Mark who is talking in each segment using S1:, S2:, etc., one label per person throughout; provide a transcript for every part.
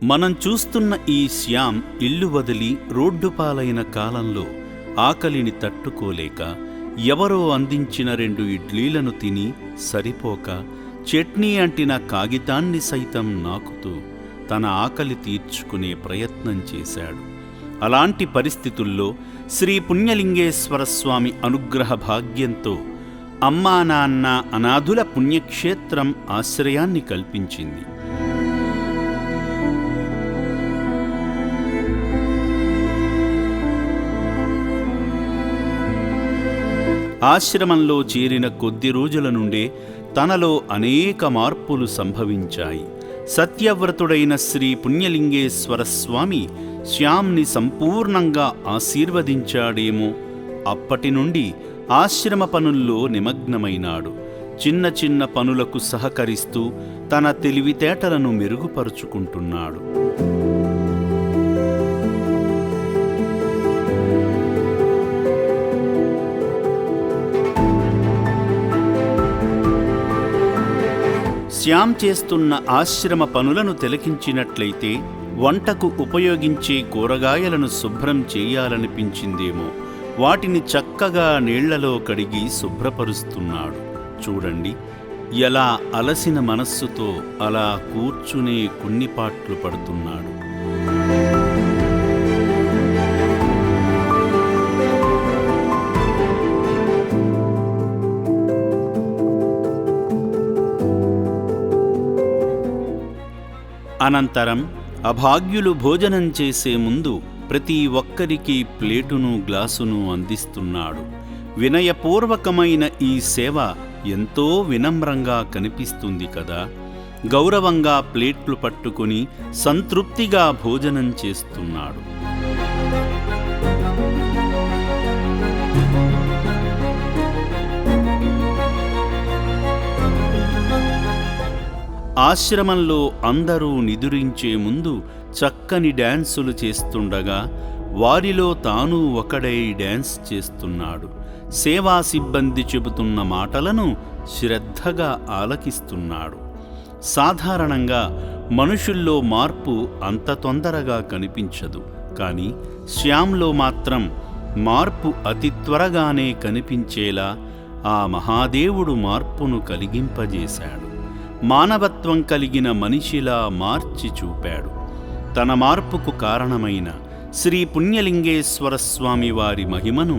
S1: మనం చూస్తున్న ఈ శ్యామ్ ఇల్లు వదిలి రోడ్డు పాలైన కాలంలో ఆకలిని తట్టుకోలేక ఎవరో అందించిన 2 ఇడ్లీలను తిని సరిపోక చట్నీ అంటిన కాగితాన్ని సైతం నాకుతూ తన ఆకలి తీర్చుకునే ప్రయత్నం చేశాడు. అలాంటి పరిస్థితుల్లో శ్రీ పుణ్యలింగేశ్వర స్వామి అనుగ్రహ భాగ్యంతో అమ్మా నాన్న అనాథుల పుణ్యక్షేత్రం ఆశ్రయాన్ని కల్పించింది. ఆశ్రమంలో చేరిన కొద్ది రోజుల నుండే తనలో అనేక మార్పులు సంభవించాయి. సత్యవ్రతుడైన శ్రీ పుణ్యలింగేశ్వర స్వామి శ్యామ్ని సంపూర్ణంగా ఆశీర్వదించాడేమో. అప్పటి నుండి ఆశ్రమ పనుల్లో నిమగ్నమైనాడు. చిన్న చిన్న పనులకు సహకరిస్తూ తన తెలివితేటలను మెరుగుపరుచుకుంటున్నాడు. శ్యామ్ చేస్తున్న ఆశ్రమ పనులను తిలకించినట్లయితే వంటకు ఉపయోగించే కూరగాయలను శుభ్రం చేయాలనిపించిందేమో. వాటిని చక్కగా నీళ్లలో కడిగి శుభ్రపరుస్తున్నాడు. చూడండి, ఎలా అలసిన మనస్సుతో అలా కూర్చునే కున్నిపాట్లు పడుతున్నాడు. అనంతరం అభాగ్యులు భోజనం చేసే ముందు ప్రతి ఒక్కరికి ప్లేటును గ్లాసును అందిస్తున్నాడు. వినయపూర్వకమైన ఈ సేవ ఎంతో వినమ్రంగా కనిపిస్తుంది కదా. గౌరవంగా ప్లేట్లు పట్టుకుని సంతృప్తిగా భోజనం చేస్తున్నాడు. ఆశ్రమంలో అందరూ నిదురించే ముందు చక్కని డ్యాన్సులు చేస్తుండగా వారిలో తాను ఒకడై డ్యాన్స్ చేస్తున్నాడు. సేవా సిబ్బంది చెబుతున్న మాటలను శ్రద్ధగా ఆలకిస్తున్నాడు. సాధారణంగా మనుషుల్లో మార్పు అంత తొందరగా కనిపించదు, కానీ శ్యామ్లో మాత్రం మార్పు అతి త్వరగానే కనిపించేలా ఆ మహాదేవుడు మార్పును కలిగింపజేశాడు. మానవత్వం కలిగిన మనిషిలా మార్చి చూపాడు. తన మార్పుకు కారణమైన శ్రీ పుణ్యలింగేశ్వర స్వామి వారి మహిమను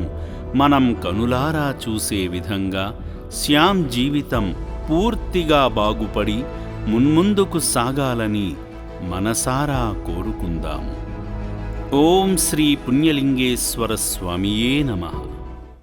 S1: మనం కనులారా చూసే విధంగా శ్యామ్ జీవితం పూర్తిగా బాగుపడి మున్ముందుకు సాగాలని మనసారా కోరుకుందాము. ఓం శ్రీ పుణ్యలింగేశ్వర స్వామియే నమః.